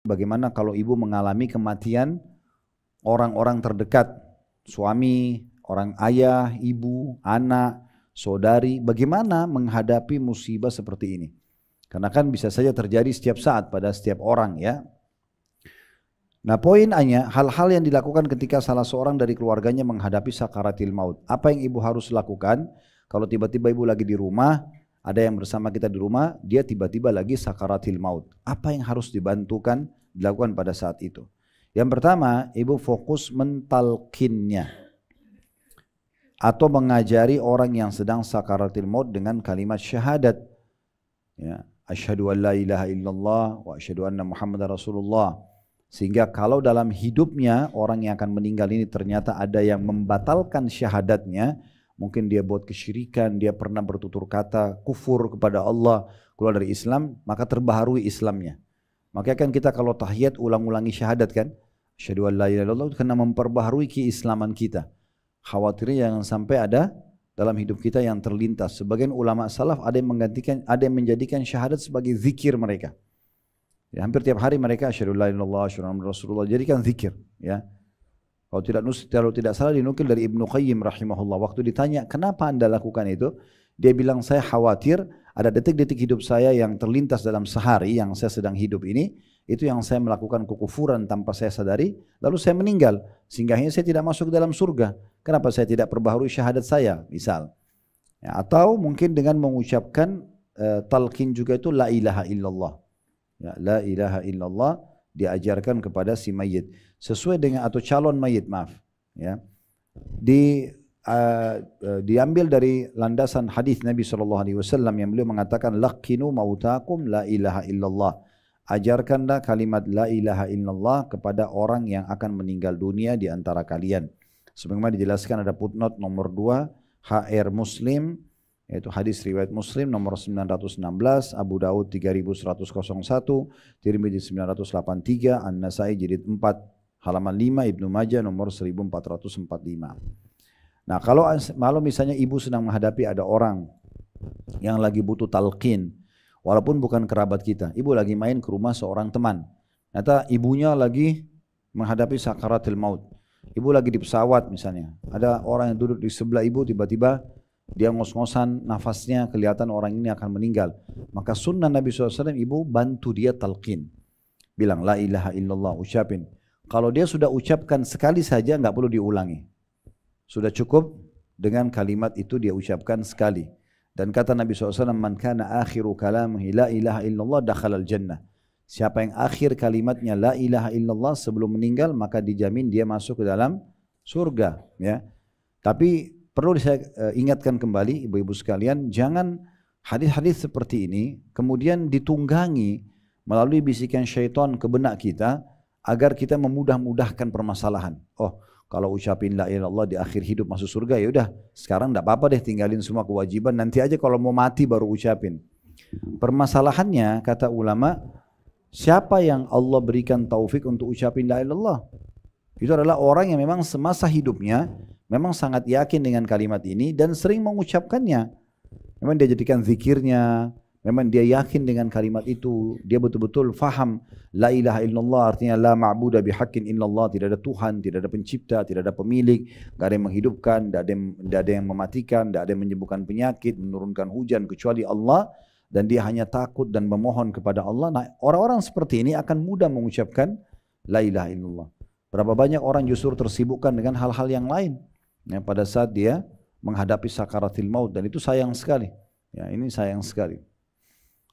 Bagaimana kalau ibu mengalami kematian orang-orang terdekat, suami, orang ayah, ibu, anak, saudari, bagaimana menghadapi musibah seperti ini? Karena kan bisa saja terjadi setiap saat pada setiap orang ya. Nah poinnya, hal-hal yang dilakukan ketika salah seorang dari keluarganya menghadapi sakaratil maut. Apa yang ibu harus lakukan? Kalau tiba-tiba ibu lagi di rumah, ada yang bersama kita di rumah, dia tiba-tiba lagi sakaratil maut. Apa yang harus dilakukan pada saat itu? Yang pertama, ibu fokus mentalkinnya atau mengajari orang yang sedang sakaratil maut dengan kalimat syahadat. Ya, asyhadu an la ilaha illallah wa asyhadu anna Muhammadar Rasulullah. Sehingga kalau dalam hidupnya orang yang akan meninggal ini ternyata ada yang membatalkan syahadatnya, mungkin dia buat kesyirikan, dia pernah bertutur kata kufur kepada Allah, keluar dari Islam, maka terbaharui Islamnya. Maka kan kita kalau tahiyat ulang-ulangi syahadat kan, asyhadu an la ilaha illallah, karena memperbaharui keislaman kita. Khawatirnya jangan sampai ada dalam hidup kita yang terlintas. Sebagian ulama salaf ada yang menjadikan syahadat sebagai zikir mereka. Ya, hampir tiap hari mereka asyhadu an la ilaha illallah, asyhadu anna Rasulullah, jadikan zikir ya. Kalau tidak salah dinukil dari Ibnu Qayyim rahimahullah, waktu ditanya kenapa anda lakukan itu, dia bilang saya khawatir ada detik-detik hidup saya yang terlintas dalam sehari yang saya sedang hidup ini, itu yang saya melakukan kekufuran tanpa saya sadari, lalu saya meninggal sehingga saya tidak masuk ke dalam surga. Kenapa saya tidak perbaharui syahadat saya misal ya, atau mungkin dengan mengucapkan talqin juga itu la ilaha illallah ya, la ilaha illallah diajarkan kepada si mayit sesuai dengan atau calon mayit maaf ya, diambil dari landasan hadis Nabi SAW yang beliau mengatakan laqinu mautakum la ilaha illallah, ajarkanlah kalimat la ilaha illallah kepada orang yang akan meninggal dunia di antara kalian. Sebagaimana dijelaskan ada footnote nomor 2 HR Muslim, yaitu hadis riwayat Muslim nomor 916, Abu Daud 3101, Tirmidzi 983, An-Nasai jilid 4 halaman 5, Ibnu Majah nomor 1445. Nah kalau misalnya ibu sedang menghadapi ada orang yang lagi butuh talqin, walaupun bukan kerabat kita, ibu lagi main ke rumah seorang teman, ternyata ibunya lagi menghadapi sakaratil maut, ibu lagi di pesawat misalnya, ada orang yang duduk di sebelah ibu, tiba-tiba dia ngos-ngosan nafasnya, kelihatan orang ini akan meninggal, maka sunnah Nabi SAW ibu bantu dia talqin, bilang la ilaha illallah, ucapin. Kalau dia sudah ucapkan sekali saja nggak perlu diulangi, sudah cukup dengan kalimat itu dia ucapkan sekali. Dan kata Nabi SAW, man kana akhiru kalamihi la ilaha illallah dakhalal jannah. Siapa yang akhir kalimatnya la ilaha illallah sebelum meninggal, maka dijamin dia masuk ke dalam surga ya. Tapi perlu saya ingatkan kembali ibu-ibu sekalian, jangan hadis-hadis seperti ini kemudian ditunggangi melalui bisikan syaitan ke benak kita agar kita memudah-mudahkan permasalahan. Oh, kalau ucapin la ilaha illallah di akhir hidup masuk surga, ya udah sekarang enggak apa-apa deh, tinggalin semua kewajiban, nanti aja kalau mau mati baru ucapin. Permasalahannya kata ulama, siapa yang Allah berikan taufik untuk ucapin la ilaha illallah? Itu adalah orang yang memang semasa hidupnya memang sangat yakin dengan kalimat ini dan sering mengucapkannya. Memang dia jadikan zikirnya, memang dia yakin dengan kalimat itu, dia betul-betul faham la ilaha illallah artinya la ma'budu bihaqqin illallah, tidak ada Tuhan, tidak ada pencipta, tidak ada pemilik, tidak ada yang menghidupkan, tidak ada yang mematikan, tidak ada yang menyembuhkan penyakit, menurunkan hujan kecuali Allah, dan dia hanya takut dan memohon kepada Allah. Nah, orang-orang seperti ini akan mudah mengucapkan la ilaha illallah. Berapa banyak orang justru tersibukkan dengan hal-hal yang lain ya, pada saat dia menghadapi sakaratil maut, dan itu sayang sekali ya, ini sayang sekali.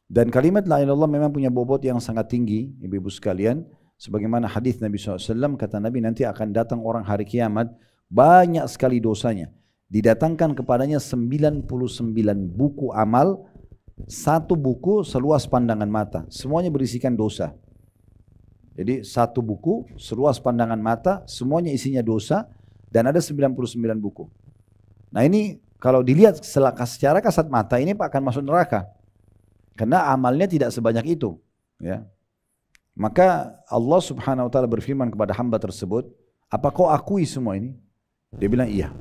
Dan kalimat la ilaha illallah memang punya bobot yang sangat tinggi ibu-ibu sekalian, sebagaimana hadis Nabi SAW, kata Nabi nanti akan datang orang hari kiamat banyak sekali dosanya, didatangkan kepadanya 99 buku amal, satu buku seluas pandangan mata, semuanya berisikan dosa. Jadi satu buku seluas pandangan mata, semuanya isinya dosa, dan ada 99 buku. Nah ini kalau dilihat secara kasat mata ini Pak akan masuk neraka, karena amalnya tidak sebanyak itu ya. Maka Allah Subhanahu wa taala berfirman kepada hamba tersebut, apa kau akui semua ini? Dia bilang iya.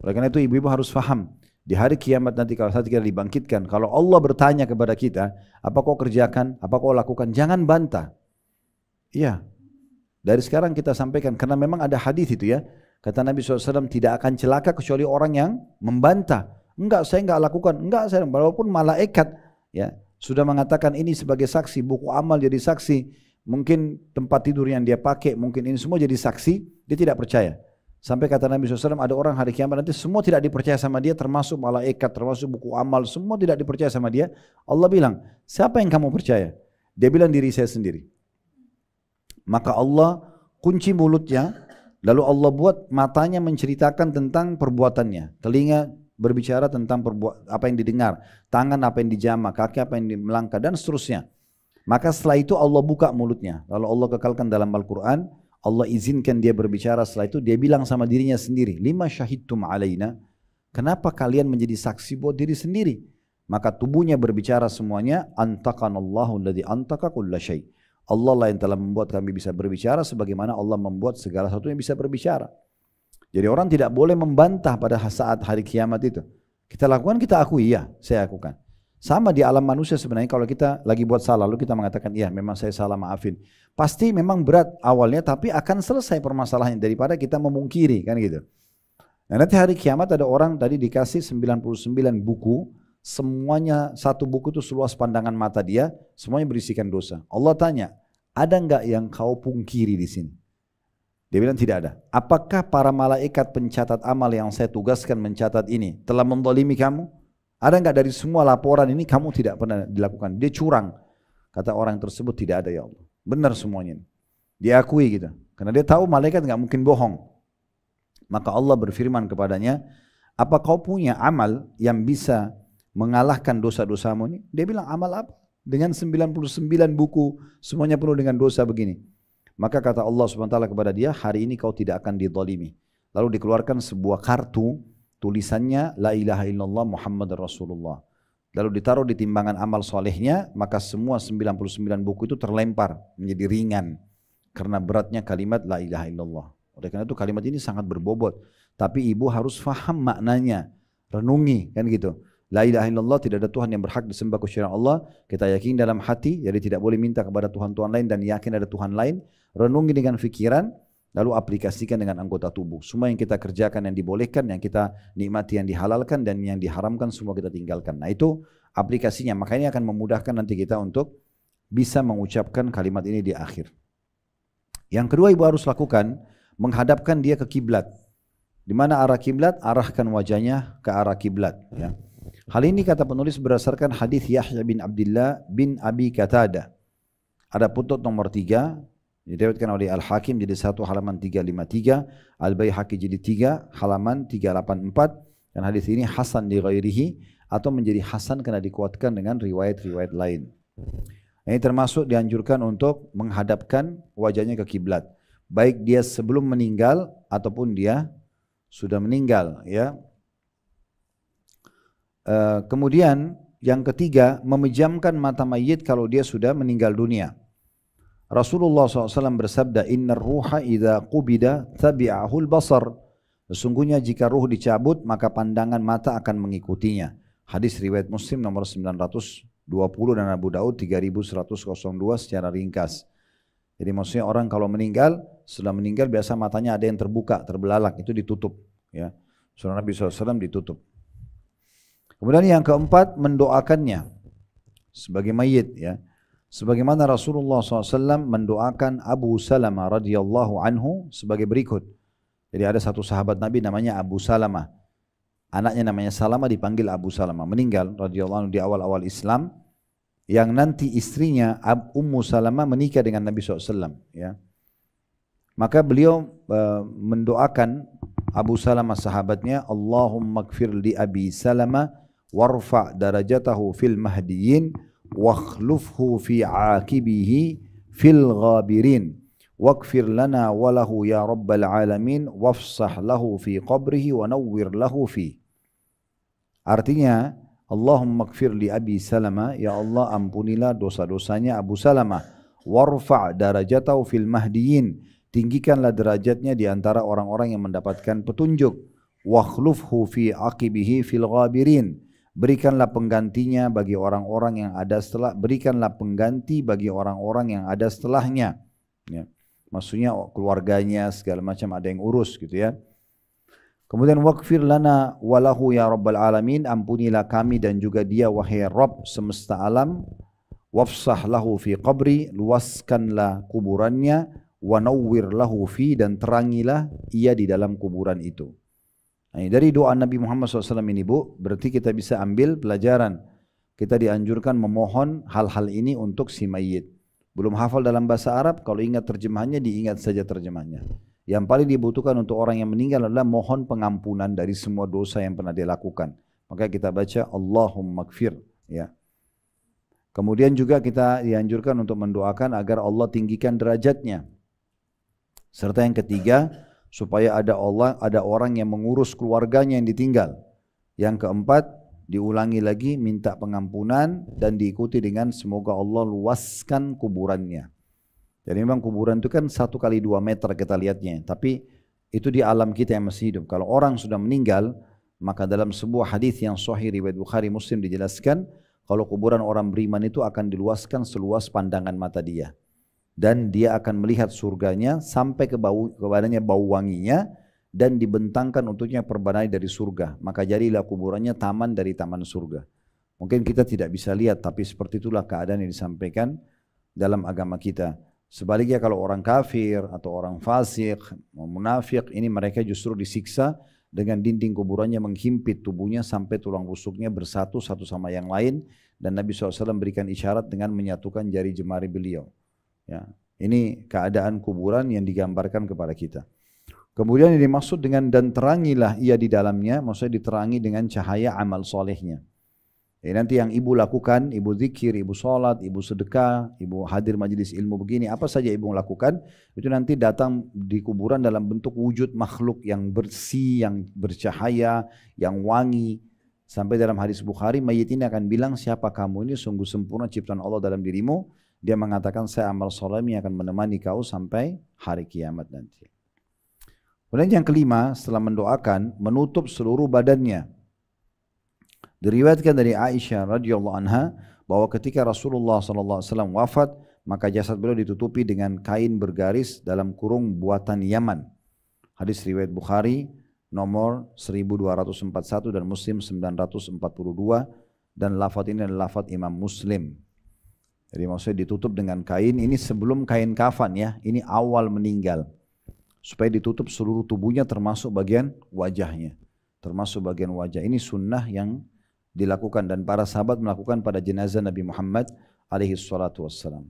Oleh karena itu ibu-ibu harus faham, di hari kiamat nanti kalau saat kita dibangkitkan, kalau Allah bertanya kepada kita, apa kau kerjakan, apa kau lakukan, jangan bantah. Iya. Dari sekarang kita sampaikan, karena memang ada hadis itu ya. Kata Nabi SAW, tidak akan celaka kecuali orang yang membantah. Enggak, saya enggak lakukan. Enggak, saya, walaupun malaikat ya sudah mengatakan ini sebagai saksi, buku amal jadi saksi, mungkin tempat tidur yang dia pakai, mungkin ini semua jadi saksi, dia tidak percaya. Sampai kata Nabi SAW, ada orang hari kiamat nanti semua tidak dipercaya sama dia, termasuk malaikat, termasuk buku amal, semua tidak dipercaya sama dia. Allah bilang, siapa yang kamu percaya? Dia bilang, diri saya sendiri. Maka Allah kunci mulutnya, lalu Allah buat matanya menceritakan tentang perbuatannya, telinga berbicara tentang apa yang didengar, tangan apa yang dijamah, kaki apa yang melangkah, dan seterusnya. Maka setelah itu Allah buka mulutnya, lalu Allah kekalkan dalam Al-Quran, Allah izinkan dia berbicara. Setelah itu dia bilang sama dirinya sendiri, lima syahidtum alaina, kenapa kalian menjadi saksi buat diri sendiri? Maka tubuhnya berbicara semuanya, antakanallahu alladhi antaka kulla syai'. Allah lah yang telah membuat kami bisa berbicara sebagaimana Allah membuat segala sesuatu yang bisa berbicara. Jadi orang tidak boleh membantah pada saat hari kiamat itu. Kita lakukan, kita akui, ya saya lakukan. Sama di alam manusia sebenarnya, kalau kita lagi buat salah lalu kita mengatakan, iya memang saya salah, maafin. Pasti memang berat awalnya, tapi akan selesai permasalahannya daripada kita memungkiri, kan gitu. Nah, nanti hari kiamat ada orang tadi dikasih 99 buku, semuanya satu buku itu seluas pandangan mata dia, semuanya berisikan dosa. Allah tanya, ada enggak yang kau pungkiri di sini? Dia bilang tidak ada. Apakah para malaikat pencatat amal yang saya tugaskan mencatat ini telah menzalimi kamu? Ada enggak dari semua laporan ini kamu tidak pernah dilakukan? Dia curang. Kata orang tersebut, tidak ada ya Allah. Benar semuanya. Dia akui gitu. Karena dia tahu malaikat enggak mungkin bohong. Maka Allah berfirman kepadanya, apa kau punya amal yang bisa mengalahkan dosa-dosamu ini? Dia bilang, amal apa? Dengan 99 buku, semuanya penuh dengan dosa begini. Maka kata Allah SWT kepada dia, hari ini kau tidak akan dizalimi. Lalu dikeluarkan sebuah kartu, tulisannya, La ilaha illallah Muhammad Rasulullah. Lalu ditaruh di timbangan amal solehnya, maka semua 99 buku itu terlempar, menjadi ringan. Karena beratnya kalimat La ilaha illallah. Oleh karena itu kalimat ini sangat berbobot. Tapi ibu harus faham maknanya, renungi, kan gitu. La ilaha illallah, tidak ada Tuhan yang berhak disembah kecuali Allah. Kita yakin dalam hati, jadi tidak boleh minta kepada Tuhan-Tuhan lain dan yakin ada Tuhan lain. Renungi dengan fikiran, lalu aplikasikan dengan anggota tubuh. Semua yang kita kerjakan yang dibolehkan, yang kita nikmati yang dihalalkan, dan yang diharamkan semua kita tinggalkan. Nah itu aplikasinya, makanya akan memudahkan nanti kita untuk bisa mengucapkan kalimat ini di akhir. Yang kedua ibu harus lakukan, menghadapkan dia ke kiblat. Di mana arah kiblat? Arahkan wajahnya ke arah kiblat. Ya. Hal ini kata penulis berdasarkan hadis Yahya bin Abdullah bin Abi Qatada. Ada putut nomor 3, diriwayatkan oleh Al-Hakim jadi 1 halaman 353, Al-Baihaqi jadi 3 halaman 384, dan hadis ini hasan li ghairihi, atau menjadi hasan karena dikuatkan dengan riwayat-riwayat lain. Ini termasuk dianjurkan untuk menghadapkan wajahnya ke kiblat, baik dia sebelum meninggal ataupun dia sudah meninggal, ya. Kemudian yang ketiga, memejamkan mata mayit kalau dia sudah meninggal dunia. Rasulullah SAW bersabda, Innar ruha idha qubida tabi'ahul basar. Sesungguhnya jika ruh dicabut, maka pandangan mata akan mengikutinya. Hadis riwayat Muslim nomor 920 dan Abu Daud 3102 secara ringkas. Jadi maksudnya orang kalau meninggal, setelah meninggal biasa matanya ada yang terbuka, terbelalak, itu ditutup. Ya. Sunnah Nabi SAW ditutup. Kemudian yang keempat, mendoakannya sebagai mayit, ya. Sebagaimana Rasulullah SAW mendoakan Abu Salamah radhiyallahu anhu sebagai berikut. Jadi ada satu sahabat Nabi namanya Abu Salamah. Anaknya namanya Salamah, dipanggil Abu Salamah. Meninggal radhiyallahu anhu di awal-awal Islam. Yang nanti istrinya Ummu Salamah menikah dengan Nabi SAW. Ya. Maka beliau mendoakan Abu Salamah sahabatnya, Allahumma gfir li Abi Salamah warfa' darajatahu fil mahdiyin wakhlufhu fi akibihi fil ghabirin waghfir lana walahu ya rabbal alamin wafsah lahu fi qabrihi wa nawwir lahu fi. Artinya, Allahumma gfir li Abi Salamah, ya Allah ampunilah dosa-dosanya Abu Salamah, warfa' darajatahu fil mahdiyin, tinggikanlah derajatnya di antara orang-orang yang mendapatkan petunjuk, wakhlufhu fi aqibihi fil ghabirin, berikanlah penggantinya bagi orang-orang yang ada setelah, berikanlah pengganti bagi orang-orang yang ada setelahnya. Ya. Maksudnya keluarganya segala macam ada yang urus gitu ya. Kemudian waghfir lana walahu ya rabbal alamin, ampunilah kami dan juga dia wahai Rabb semesta alam. Wafsah lahu fi qabri, luaskanlah kuburannya, wa nawwir lahu fi, dan terangilah ia di dalam kuburan itu. Nah, dari doa Nabi Muhammad SAW ini Bu, berarti kita bisa ambil pelajaran. Kita dianjurkan memohon hal-hal ini untuk si mayit. Belum hafal dalam bahasa Arab, kalau ingat terjemahannya diingat saja terjemahannya. Yang paling dibutuhkan untuk orang yang meninggal adalah mohon pengampunan dari semua dosa yang pernah dia lakukan. Maka kita baca Allahumma gfir. Ya. Kemudian juga kita dianjurkan untuk mendoakan agar Allah tinggikan derajatnya. Serta yang ketiga, supaya ada orang yang mengurus keluarganya yang ditinggal. Yang keempat, diulangi lagi minta pengampunan dan diikuti dengan semoga Allah luaskan kuburannya. Jadi memang kuburan itu kan 1 kali 2 meter kita lihatnya, tapi itu di alam kita yang masih hidup. Kalau orang sudah meninggal, maka dalam sebuah hadis yang sahih riwayat Bukhari Muslim dijelaskan, kalau kuburan orang beriman itu akan diluaskan seluas pandangan mata dia. Dan dia akan melihat surganya sampai ke badannya bau wanginya, dan dibentangkan untuknya perbanai dari surga. Maka jadilah kuburannya taman dari taman surga. Mungkin kita tidak bisa lihat, tapi seperti itulah keadaan yang disampaikan dalam agama kita. Sebaliknya kalau orang kafir atau orang fasik, munafik, ini mereka justru disiksa dengan dinding kuburannya menghimpit tubuhnya sampai tulang rusuknya bersatu satu sama yang lain, dan Nabi SAW berikan isyarat dengan menyatukan jari jemari beliau. Ya, ini keadaan kuburan yang digambarkan kepada kita. Kemudian yang dimaksud dengan dan terangilah ia di dalamnya, maksudnya diterangi dengan cahaya amal solehnya. Nanti yang ibu lakukan, ibu zikir, ibu sholat, ibu sedekah, ibu hadir majelis ilmu begini, apa saja ibu lakukan, itu nanti datang di kuburan dalam bentuk wujud makhluk yang bersih, yang bercahaya, yang wangi. Sampai dalam hadis Bukhari, mayit ini akan bilang, siapa kamu ini, sungguh sempurna ciptaan Allah dalam dirimu. Dia mengatakan, saya amal soleh yang akan menemani kau sampai hari kiamat nanti. Kemudian yang kelima, setelah mendoakan, menutup seluruh badannya. Diriwayatkan dari Aisyah radhiyallahu anha bahwa ketika Rasulullah SAW wafat, maka jasad beliau ditutupi dengan kain bergaris dalam kurung buatan Yaman. Hadis riwayat Bukhari nomor 1241 dan Muslim 942, dan lafaz ini adalah lafaz Imam Muslim. Jadi maksudnya ditutup dengan kain, ini sebelum kain kafan ya, ini awal meninggal. Supaya ditutup seluruh tubuhnya termasuk bagian wajahnya. Termasuk bagian wajah. Ini sunnah yang dilakukan dan para sahabat melakukan pada jenazah Nabi Muhammad alaihi salatu wassalam.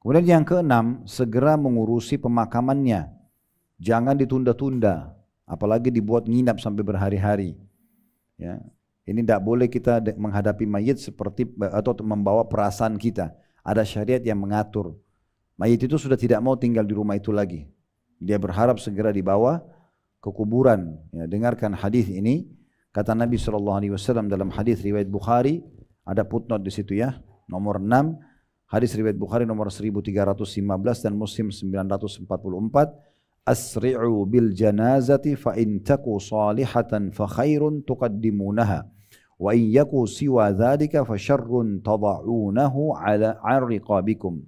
Kemudian yang keenam, segera mengurusi pemakamannya. Jangan ditunda-tunda, apalagi dibuat nginap sampai berhari-hari. Ya. Ini tidak boleh kita menghadapi mayit seperti atau membawa perasaan kita. Ada syariat yang mengatur. Mayit itu sudah tidak mau tinggal di rumah itu lagi. Dia berharap segera dibawa ke kuburan. Ya, dengarkan hadis ini. Kata Nabi SAW dalam hadis riwayat Bukhari, ada footnote di situ ya, nomor 6, hadis riwayat Bukhari nomor 1315 dan Muslim 944, asri'u bil janazati fa in taku salihatan fa khairun tuqaddimunaha wa in yaku siwa dzalika fa syarrun tada'unahu ala arriqabikum.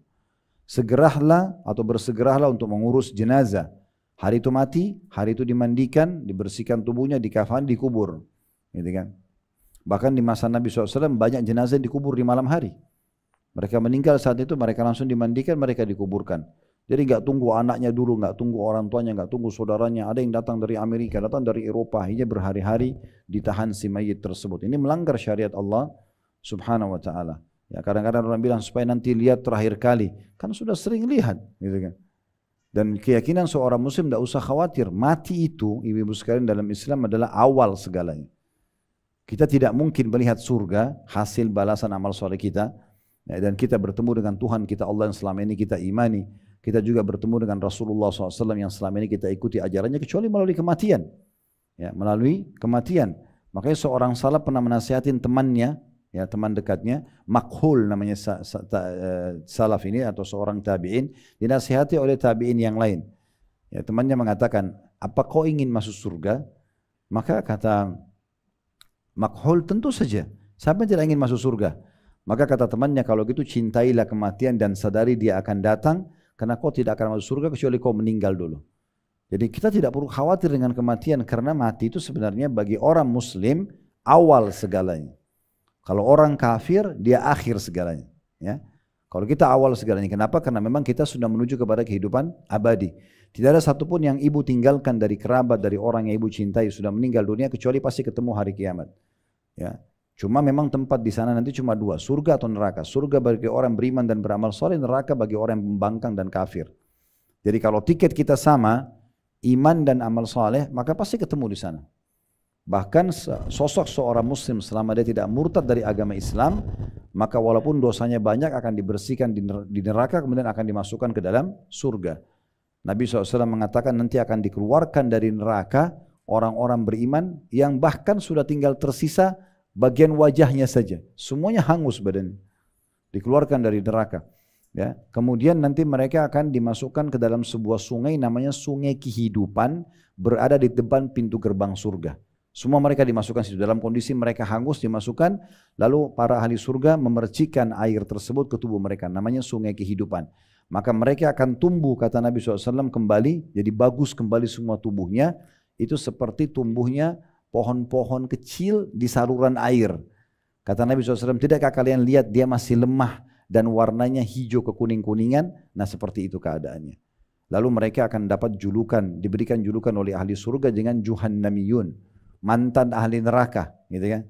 Segeralah atau bersegeralah untuk mengurus jenazah. Hari itu mati, hari itu dimandikan, dibersihkan tubuhnya, dikafani, dikubur. Gitu kan? Bahkan di masa Nabi SAW banyak jenazah dikubur di malam hari. Mereka meninggal saat itu, mereka langsung dimandikan, mereka dikuburkan. Jadi nggak tunggu anaknya dulu, nggak tunggu orang tuanya, nggak tunggu saudaranya. Ada yang datang dari Amerika, datang dari Eropa, hanya berhari-hari ditahan si mayit tersebut. Ini melanggar syariat Allah Subhanahu Wa Taala. Ya, kadang-kadang orang bilang supaya nanti lihat terakhir kali, kan sudah sering lihat, gitu kan? Dan keyakinan seorang muslim tidak usah khawatir. Mati itu, ibu-ibu sekalian, dalam Islam adalah awal segalanya. Kita tidak mungkin melihat surga, hasil balasan amal soleh kita. Dan kita bertemu dengan Tuhan kita Allah yang selama ini kita imani. Kita juga bertemu dengan Rasulullah SAW yang selama ini kita ikuti ajarannya, kecuali melalui kematian. Ya, melalui kematian. Makanya seorang salaf pernah menasihatin temannya, ya, teman dekatnya, Makhul namanya salaf ini atau seorang tabi'in, dinasihati oleh tabi'in yang lain. Ya, temannya mengatakan, apa kau ingin masuk surga? Maka kata Makhul, tentu saja. Siapa yang tidak ingin masuk surga? Maka kata temannya, kalau gitu cintailah kematian dan sadari dia akan datang, karena kau tidak akan masuk surga kecuali kau meninggal dulu. Jadi kita tidak perlu khawatir dengan kematian, karena mati itu sebenarnya bagi orang muslim awal segalanya. Kalau orang kafir, dia akhir segalanya. Ya. Kalau kita awal segalanya, kenapa? Karena memang kita sudah menuju kepada kehidupan abadi. Tidak ada satupun yang ibu tinggalkan dari kerabat, dari orang yang ibu cintai sudah meninggal dunia, kecuali pasti ketemu hari kiamat. Ya. Cuma memang tempat di sana nanti cuma dua, surga atau neraka. Surga bagi orang beriman dan beramal soleh, neraka bagi orang yang membangkang dan kafir. Jadi kalau tiket kita sama, iman dan amal soleh, maka pasti ketemu di sana. Bahkan sosok seorang muslim selama dia tidak murtad dari agama Islam, maka walaupun dosanya banyak akan dibersihkan di neraka, kemudian akan dimasukkan ke dalam surga. Nabi SAW mengatakan nanti akan dikeluarkan dari neraka orang-orang beriman yang bahkan sudah tinggal tersisa bagian wajahnya saja. Semuanya hangus badannya. Dikeluarkan dari neraka. Ya, kemudian nanti mereka akan dimasukkan ke dalam sebuah sungai namanya sungai kehidupan, berada di depan pintu gerbang surga. Semua mereka dimasukkan situ dalam kondisi mereka hangus, dimasukkan, lalu para ahli surga memercikan air tersebut ke tubuh mereka, namanya sungai kehidupan. Maka mereka akan tumbuh, kata Nabi SAW, kembali, jadi bagus kembali semua tubuhnya, itu seperti tumbuhnya pohon-pohon kecil di saluran air. Kata Nabi SAW, tidakkah kalian lihat dia masih lemah dan warnanya hijau kekuning-kuningan? Nah seperti itu keadaannya. Lalu mereka akan dapat julukan, diberikan julukan oleh ahli surga dengan Juhannamiyun, mantan ahli neraka, gitu kan?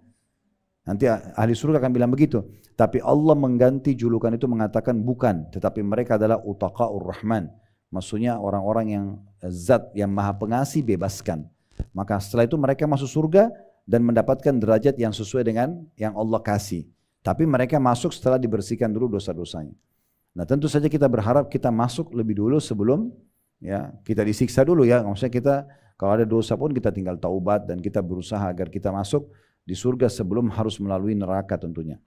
Nanti ahli surga akan bilang begitu. Tapi Allah mengganti julukan itu, mengatakan bukan, tetapi mereka adalah utaqa'ur rahman. Maksudnya orang-orang yang zat yang maha pengasih bebaskan. Maka setelah itu mereka masuk surga dan mendapatkan derajat yang sesuai dengan yang Allah kasih. Tapi mereka masuk setelah dibersihkan dulu dosa-dosanya. Nah tentu saja kita berharap kita masuk lebih dulu sebelum ya kita disiksa dulu ya. Maksudnya kita kalau ada dosa pun kita tinggal taubat dan kita berusaha agar kita masuk di surga sebelum harus melalui neraka tentunya.